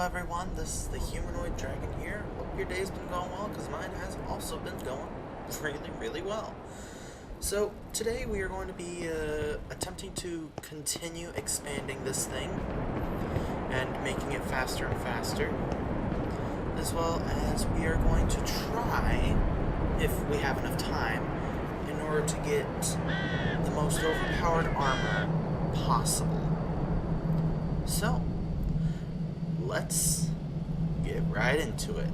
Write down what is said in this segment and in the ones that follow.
everyone, this is the Humanoid Dragon here. Hope your day's been going well, because mine has also been going really well. So, today we are going to be attempting to continue expanding this thing and making it faster and faster, as well as we are going to try, if we have enough time, in order to get the most overpowered armor possible. So, let's get right into it.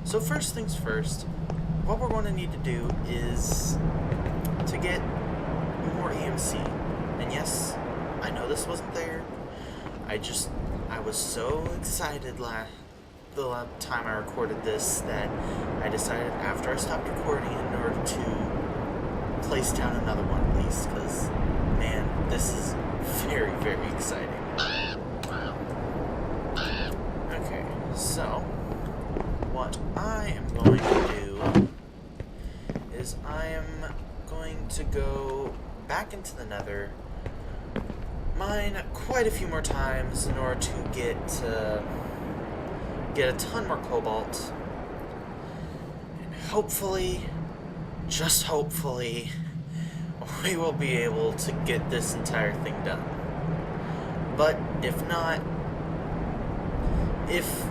So first things first, what we're going to need to do is to get more EMC. And yes, I know this wasn't there. I was so excited the time I recorded this that I decided after I stopped recording in order to place down another one at least, because man, this is very exciting. Okay, so what I am going to do is I am going to go back into the Nether, mine quite a few more times in order to get a ton more cobalt, and hopefully, just hopefully, we will be able to get this entire thing done. But if not, if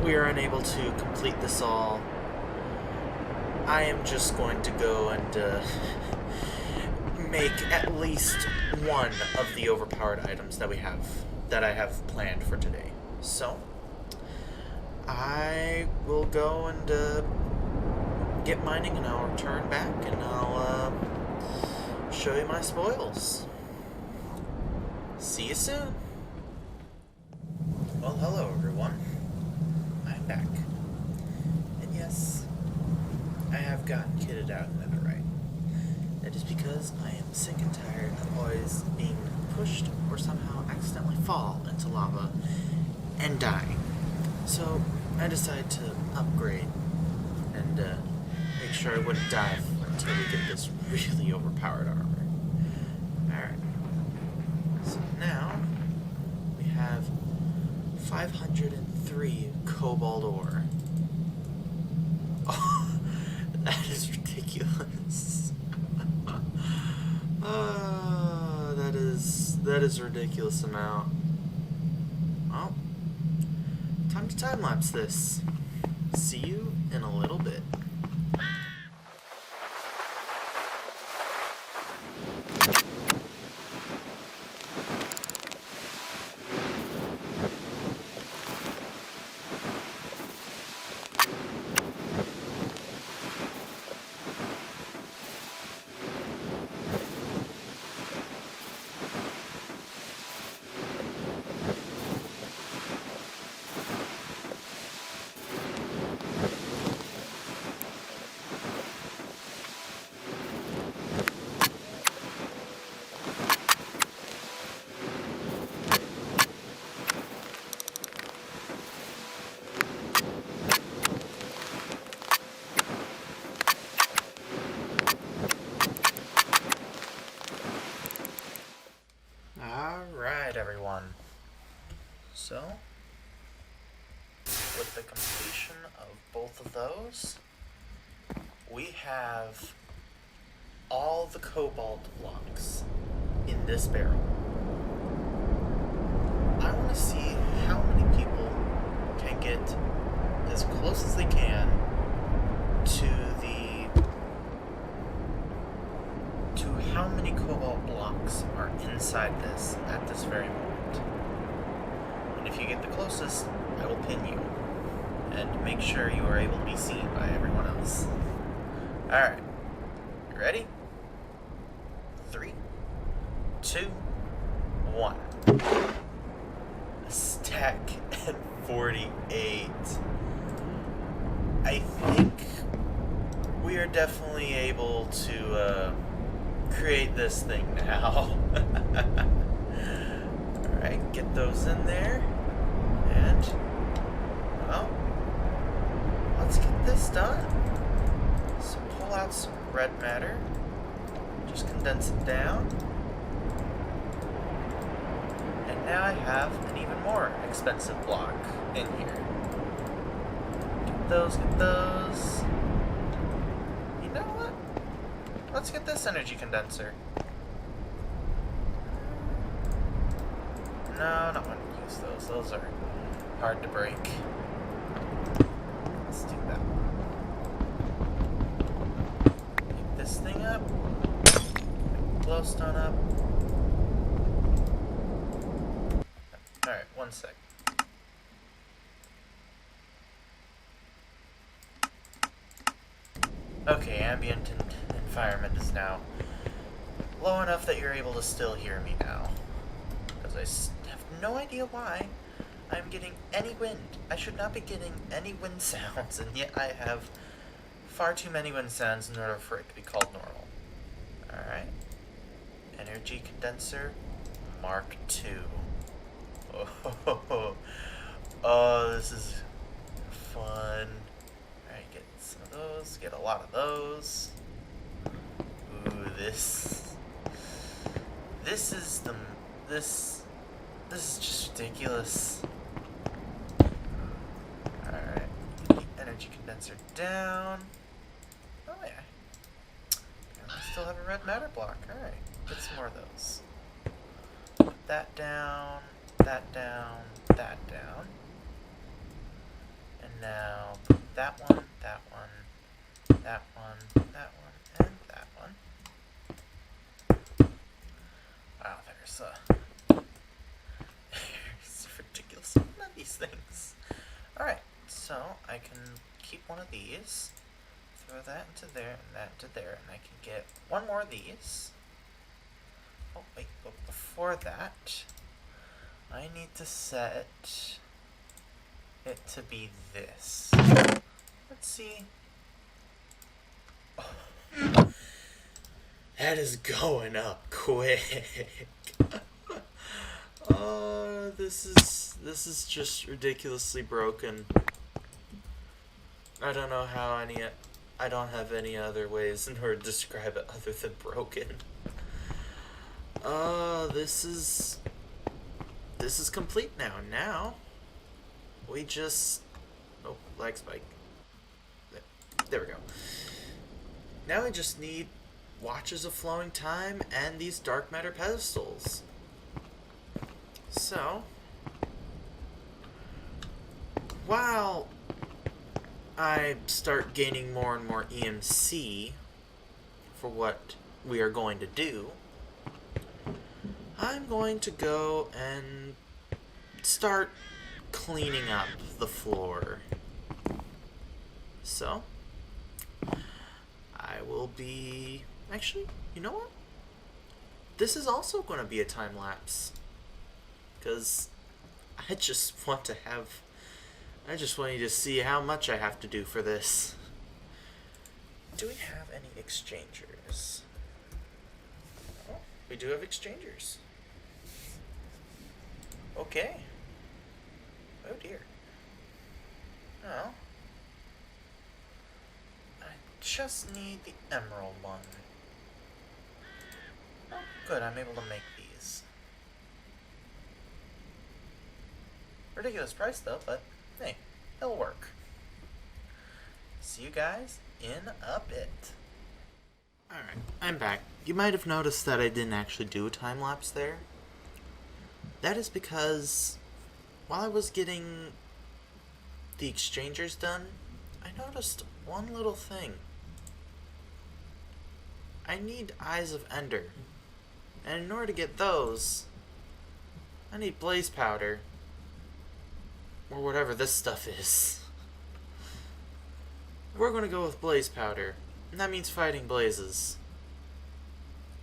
we are unable to complete this all, I am just going to go and make at least one of the overpowered items that I have planned for today. So I will go and get mining, and I'll return back and I'll show you my spoils. See you soon. Well, hello everyone. I'm back. And yes, I have gotten kitted out in Netherite. That is because I am sick and tired of always being pushed or somehow accidentally fall into lava and dying. So I decided to upgrade and make sure I wouldn't die until we get this really overpowered armor. Alright. So now we have 503 cobalt ore. Oh, that is ridiculous. That is a ridiculous amount. Well, time to time-lapse this. See you in a little bit. Alright everyone, so with the completion of both of those, we have all the cobalt blocks in this barrel. I want to see how many people can get as close as they can to how many cobalt blocks are inside this at this very moment. And if you get the closest, I will pin you and make sure you are able to be seen by everyone else. Alright, you ready? 3, 2, 1. A stack at 48. I think we are definitely able to create this thing now. Alright, get those in there. And, well, let's get this done. So pull out some red matter. Just condense it down. And now I have an even even more expensive block in here. Get those, get those. You know what? Let's get this energy condenser. No, not want to use those. Those are hard to break. Let's do that. Pick this thing up. Pick the glowstone up. Alright, one sec. Okay, ambient environment is now low enough that you're able to still hear me now. Because I have no idea why I'm getting any wind. I should not be getting any wind sounds, and yet I have far too many wind sounds in order for it to be called normal. Alright. Energy condenser Mark II. Oh, this is fun. Alright, get some of those, get a lot of those. Ooh, this is just ridiculous. Alright, get the energy condenser down. Oh yeah. And I still have a red matter block. Alright, get some more of those. Put that down, that down, that down. And now put that one, that one, that one, that one, and that one. Wow, there's ridiculous amount of these things. Alright, so I can keep one of these, throw that into there, and that into there, and I can get one more of these. Oh, wait, but before that, I need to set it to be this. Let's see. Oh. That is going up quick. This is just ridiculously broken. I don't know how I don't have any other ways in order to describe it other than broken. This is complete now. Now we just lag spike. There we go. Now we just need Watches of Flowing Time and these dark matter pedestals. So, while I start gaining more and more EMC for what we are going to do, I'm going to go and start cleaning up the floor. So, I will be... Actually, you know what? This is also going to be a time lapse. Because I just want you to see how much I have to do for this. Do we have any exchangers? Oh, we do have exchangers. Okay. Oh dear. Oh. I just need the emerald one. Oh, good, I'm able to make these. Ridiculous price though, but hey, it'll work. See you guys in a bit. Alright, I'm back. You might have noticed that I didn't actually do a time lapse there. That is because while I was getting the exchangers done, I noticed one little thing. I need Eyes of Ender. And in order to get those, I need blaze powder. Or whatever this stuff is. We're going to go with blaze powder. And that means fighting blazes.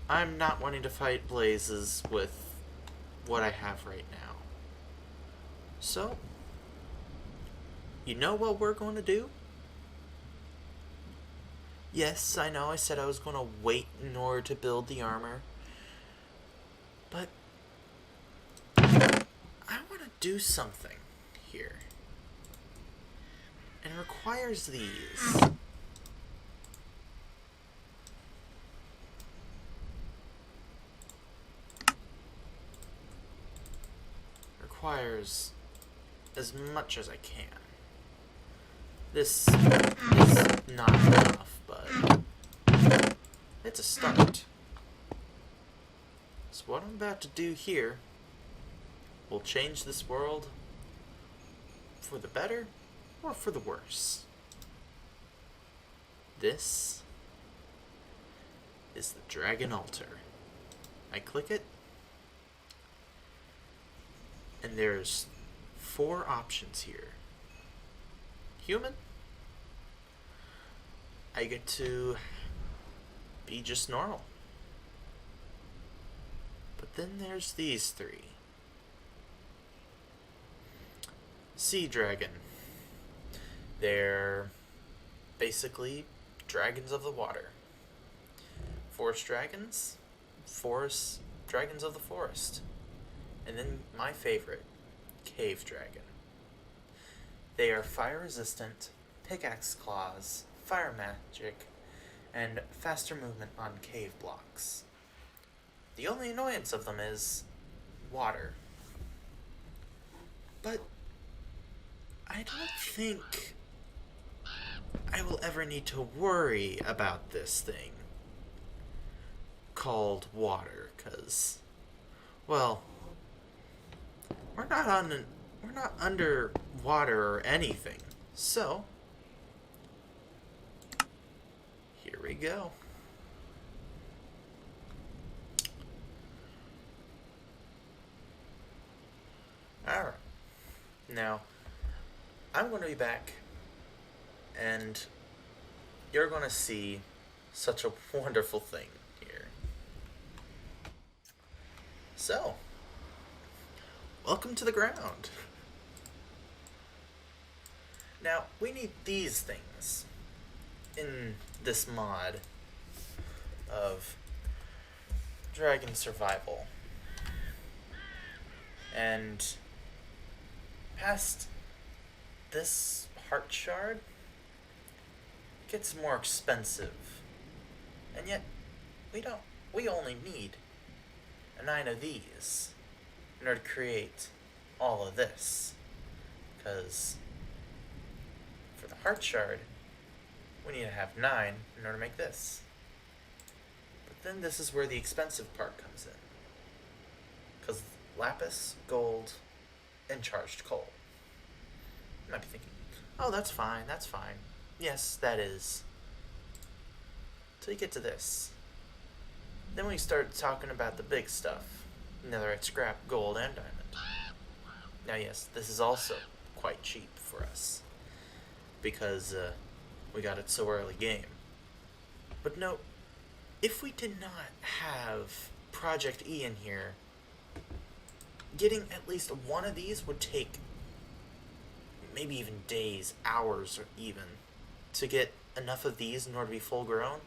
I'm not wanting to fight blazes with what I have right now. So, you know what we're going to do? Yes, I know I said I was going to wait in order to build the armor. But I want to do something here. And it requires these. requires as much as I can. This is not enough, but it's a start. So what I'm about to do here will change this world for the better or for the worse. This is the Dragon Altar. I click it, and there's 4 options here. Human, I get to be just normal. But then there's these 3. Sea Dragon. They're basically dragons of the water. Forest Dragons, dragons of the forest. And then my favorite, Cave Dragon. They are fire resistant, pickaxe claws, fire magic, and faster movement on cave blocks. The only annoyance of them is water. But I don't think I will ever need to worry about this thing called water, 'cause, well, we're not under water or anything. So here we go. Alright. Now, I'm going to be back, and you're going to see such a wonderful thing here. So, welcome to the ground. Now, we need these things in this mod of Dragon Survival. And past this heart shard gets more expensive. And yet, we only need 9 of these in order to create all of this. Because for the heart shard, we need to have 9 in order to make this. But then this is where the expensive part comes in. Because lapis, gold, and charged coal. You might be thinking, oh, that's fine. Yes, that is. Till you get to this. Then we start talking about the big stuff. Netherite scrap, gold, and diamond. Now yes, this is also quite cheap for us. Because we got it so early game. But no, if we did not have Project E in here, getting at least one of these would take maybe even days, hours, or even to get enough of these in order to be full grown.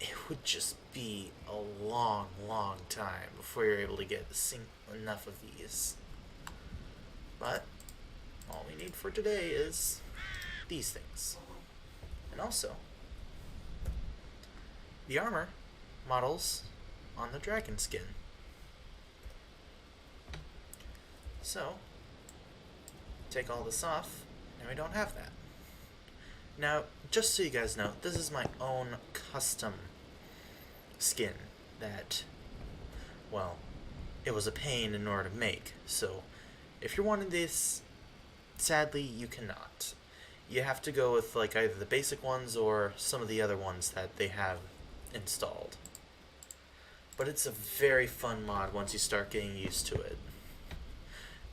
It would just be a long, long time before you're able to get enough of these. But all we need for today is these things. And also, the armor models on the dragon skin. So, take all this off, and we don't have that. Now, just so you guys know, this is my own custom skin that, well, it was a pain in order to make. So, if you're wanting this, sadly, you cannot. You have to go with like either the basic ones or some of the other ones that they have installed. But it's a very fun mod once you start getting used to it.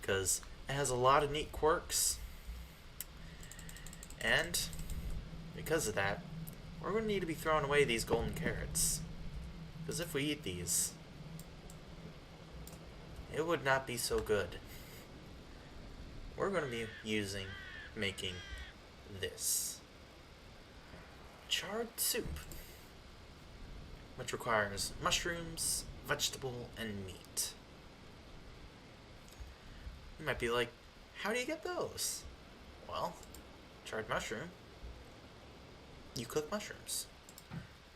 Because it has a lot of neat quirks. And because of that, we're going to need to be throwing away these golden carrots. Because if we eat these, it would not be so good. We're going to be making this. Charred soup. Which requires mushrooms, vegetable, and meat. You might be like, how do you get those? Well, charred mushroom, you cook mushrooms.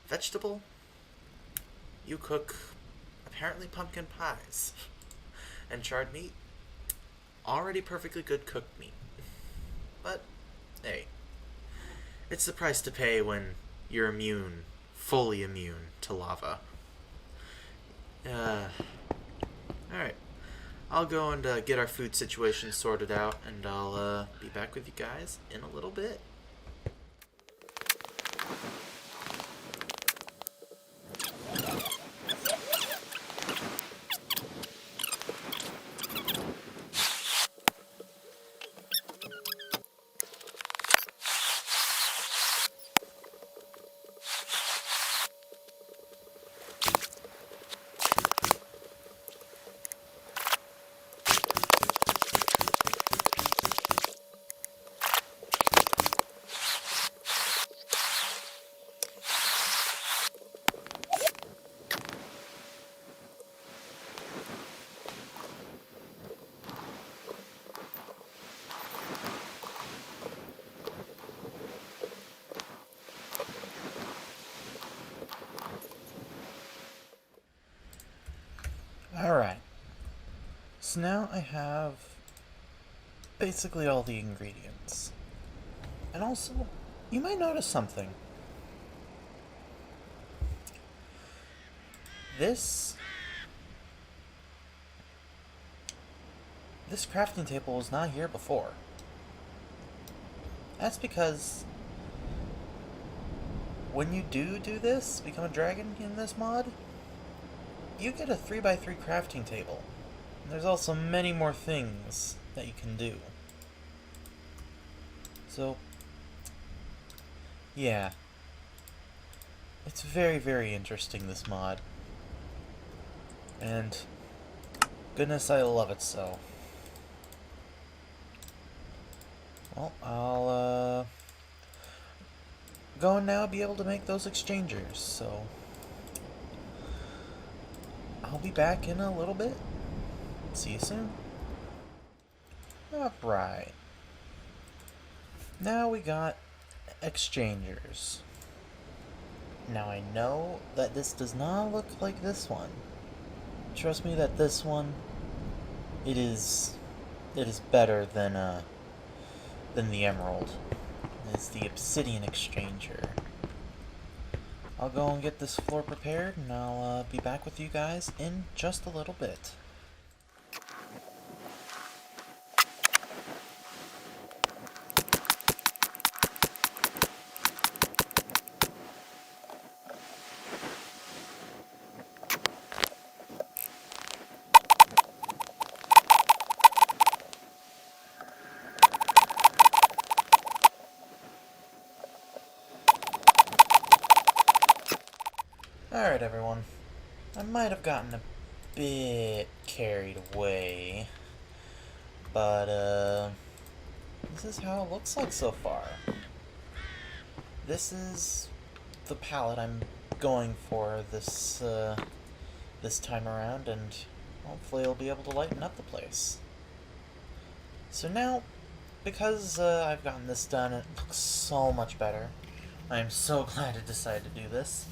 Vegetable, you cook apparently pumpkin pies. And charred meat, already perfectly good cooked meat. But, hey, it's the price to pay when you're immune, fully immune to lava. Alright. I'll go and get our food situation sorted out, and I'll be back with you guys in a little bit. Alright. So now I have basically all the ingredients. And also, you might notice something. This crafting table was not here before. That's because when you do this, become a dragon in this mod, you get a 3x3 crafting table. And there's also many more things that you can do. So, yeah. It's very, very interesting, this mod. And, goodness, I love it so. Well, I'll, go and now be able to make those exchangers, so I'll be back in a little bit. See you soon. Alright. Now we got exchangers. Now I know that this does not look like this one. Trust me that this one, it is better than the emerald. It's the obsidian exchanger. I'll go and get this floor prepared, and I'll be back with you guys in just a little bit. Alright, everyone. I might have gotten a bit carried away, but, this is how it looks like so far. This is the palette I'm going for this time around, and hopefully it'll be able to lighten up the place. So now, because I've gotten this done, it looks so much better. I am so glad I decided to do this.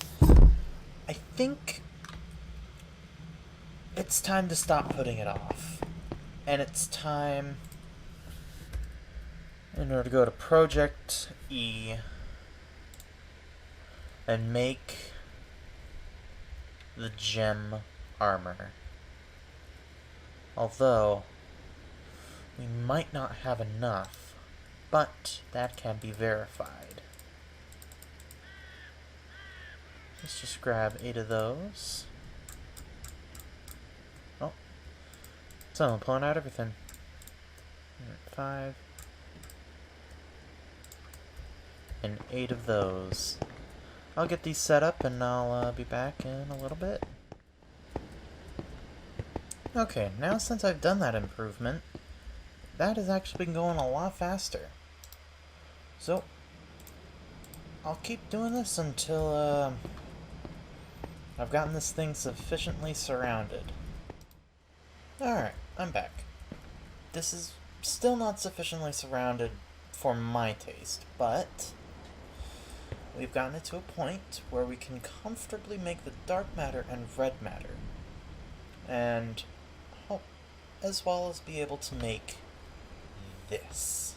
I think it's time to stop putting it off. And it's time, in order to go to Project E and make the gem armor. Although, we might not have enough, but that can be verified. Let's just grab 8 of those. Oh. So I'm pulling out everything. 5. And 8 of those. I'll get these set up and I'll be back in a little bit. Okay, now since I've done that improvement, that has actually been going a lot faster. So, I'll keep doing this until, I've gotten this thing sufficiently surrounded. Alright, I'm back. This is still not sufficiently surrounded for my taste, but we've gotten it to a point where we can comfortably make the dark matter and red matter. And as well as be able to make this.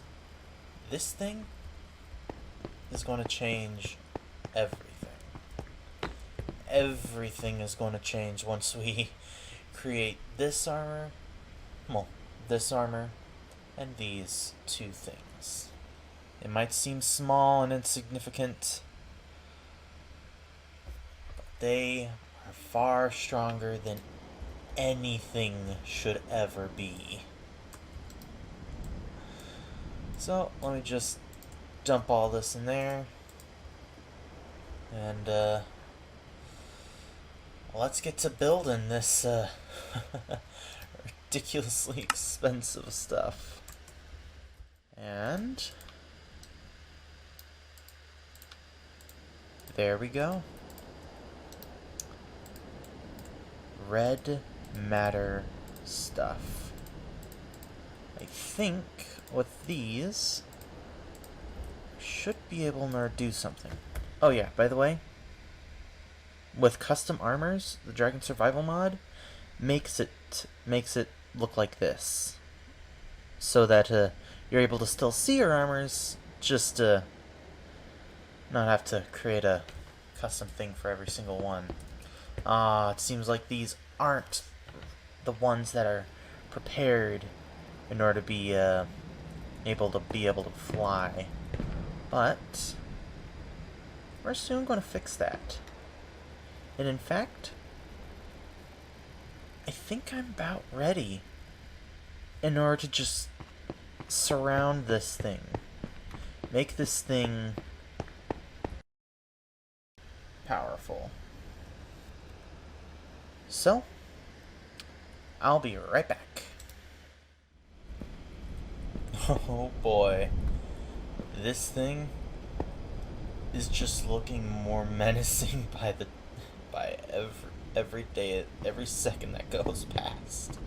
This thing is going to change everything. Everything is going to change once we create this armor, well, this armor, and these two things. It might seem small and insignificant, but they are far stronger than anything should ever be. So, let me just dump all this in there. And, let's get to building this, ridiculously expensive stuff. And there we go. Red matter stuff. I think with these should be able to do something. Oh yeah, by the way, with custom armors, the Dragon Survival mod makes it look like this, so that you're able to still see your armors, just not have to create a custom thing for every single one. It seems like these aren't the ones that are prepared in order to be able to fly, but we're soon going to fix that. And in fact, I think I'm about ready in order to just surround this thing. Make this thing powerful. So, I'll be right back. Oh boy. This thing is just looking more menacing by every day, every second that goes past.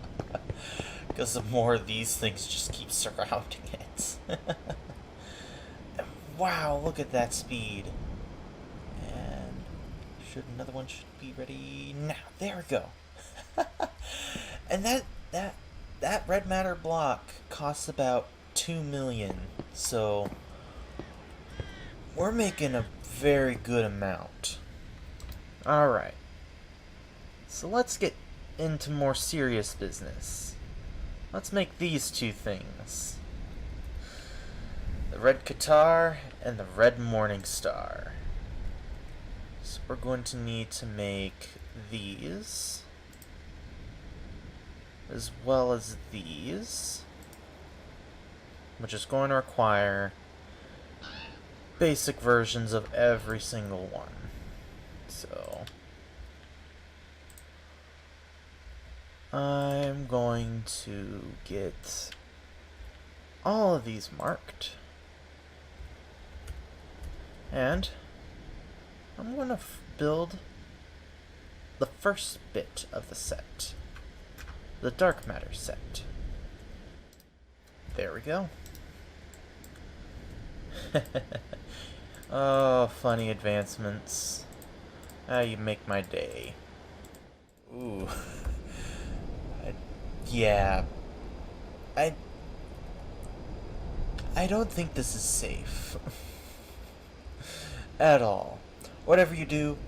Because the more of these things just keep surrounding it. Wow, look at that speed. And another one should be ready now. There we go. And that red matter block costs about 2 million. So we're making a very good amount. Alright. So let's get into more serious business. Let's make these two things. The red Qatar and the red Morning Star. So we're going to need to make these, as well as these, which is going to require basic versions of every single one. So I'm going to get all of these marked, and I'm going to build the first bit of the set, the dark matter set. There we go. Oh, funny advancements. You make my day. Ooh. Yeah. I don't think this is safe. At all. Whatever you do,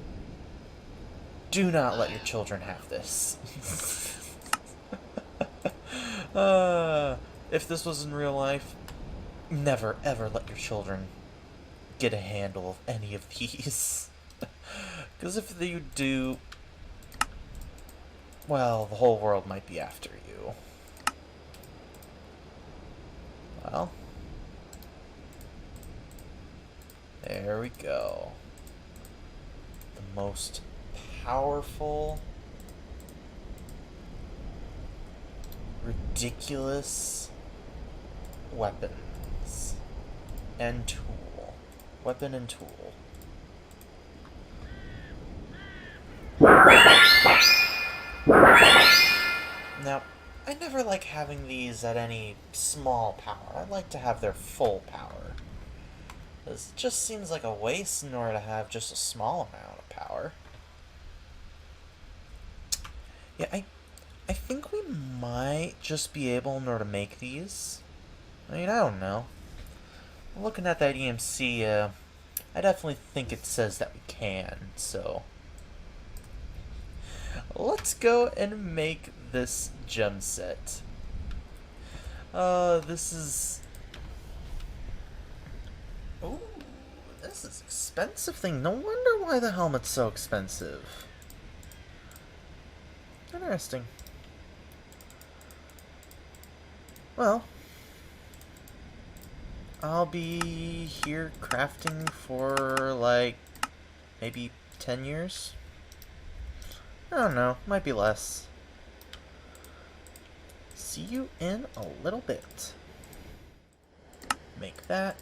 do not let your children have this. If this was in real life, never ever let your children get a handle of any of these. Because if you do, well, the whole world might be after you. Well, there we go. The most powerful, ridiculous weapons and tool. Weapon and tool. Now, I never like having these at any small power. I like to have their full power. This just seems like a waste in order to have just a small amount of power. Yeah, I I think we might just be able in order to make these. I mean, I don't know. Looking at that EMC, I definitely think it says that we can, so let's go and make this gem set. This is... Ooh, this is expensive thing. No wonder why the helmet's so expensive. Interesting. Well, I'll be here crafting for, like, maybe 10 years? I don't know, might be less. See you in a little bit. Make that.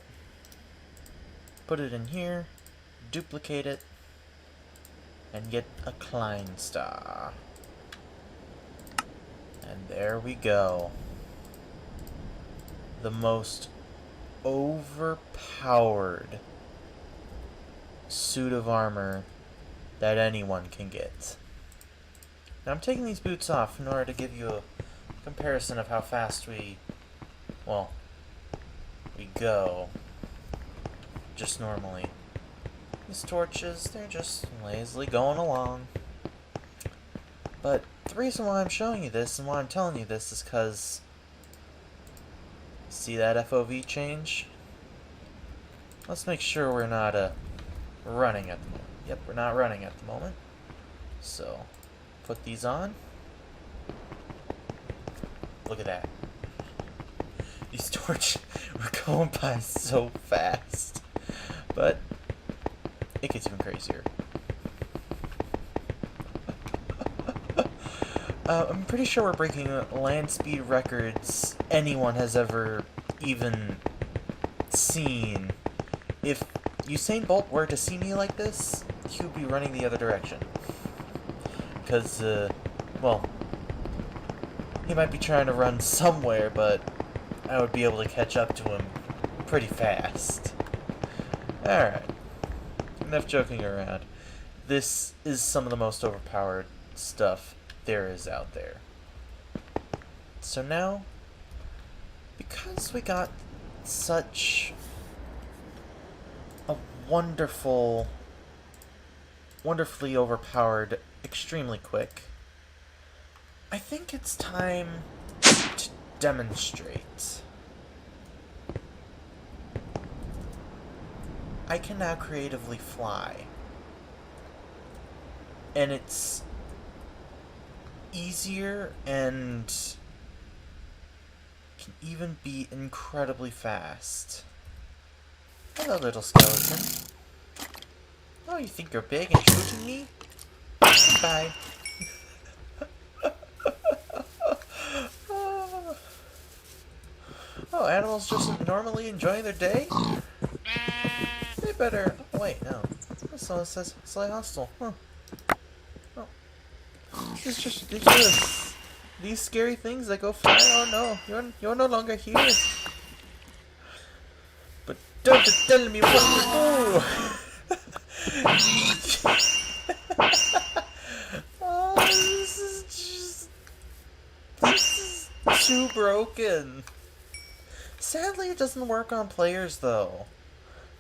Put it in here. Duplicate it. And get a Klein star. And there we go. The most overpowered suit of armor that anyone can get. Now I'm taking these boots off in order to give you a comparison of how fast we go just normally. These torches, they're just lazily going along. But the reason why I'm showing you this and why I'm telling you this is because see that FOV change? Let's make sure we're not running at the moment. Yep, we're not running at the moment. So, put these on. Look at that. These torches were going by so fast. But it gets even crazier. I'm pretty sure we're breaking land speed records anyone has ever even seen. If Usain Bolt were to see me like this, he would be running the other direction. Because, well, he might be trying to run somewhere, but I would be able to catch up to him pretty fast. Alright. Enough joking around. This is some of the most overpowered stuff there is out there. So now, because we got such a wonderfully overpowered extremely quick, I think it's time to demonstrate. I can now creatively fly. And it's easier and can even be incredibly fast. Hello, little skeleton. Oh, you think you're big and shooting me? Goodbye. Oh, animals just normally enjoying their day? They better... Oh, wait, no. This one says slightly hostile. Huh. Oh. It's just ridiculous. These scary things that go fly. Oh no, you're no longer here. But don't tell me what to do. Oh, this is too broken. Sadly, it doesn't work on players though.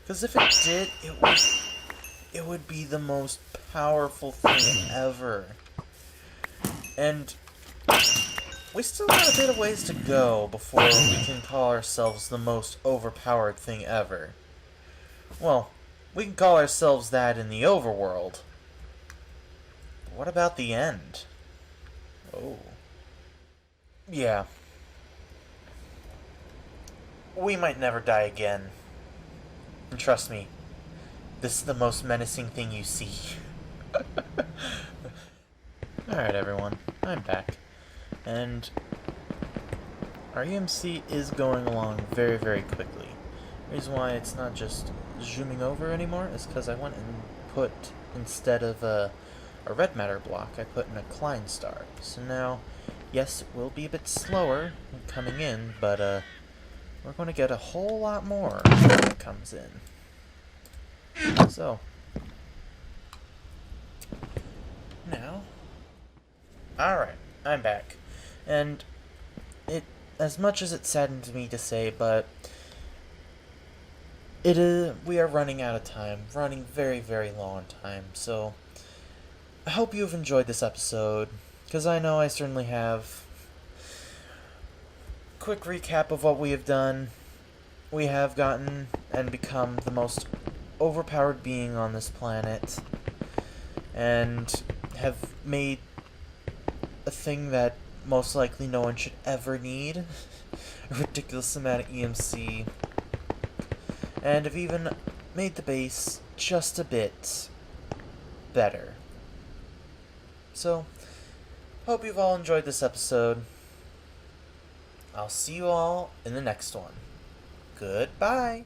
Because if it did, it would be the most powerful thing ever. And we still got a bit of ways to go before we can call ourselves the most overpowered thing ever. Well, we can call ourselves that in the overworld. But what about the end? Oh. Yeah. We might never die again. And trust me, this is the most menacing thing you see. Alright everyone, I'm back. And our EMC is going along very, very quickly. The reason why it's not just zooming over anymore is because I went and put, instead of a red matter block, I put in a Klein star. So now, yes, it will be a bit slower coming in, but we're going to get a whole lot more when it comes in. So, now, alright, I'm back. And it, as much as it saddens me to say, but we are running out of time, running very, very low on time, so I hope you've enjoyed this episode, because I know I certainly have. Quick recap of what we have done. We have gotten and become the most overpowered being on this planet, and have made a thing that most likely no one should ever need. A ridiculous amount of EMC. And have even made the base just a bit better. So, hope you've all enjoyed this episode. I'll see you all in the next one. Goodbye!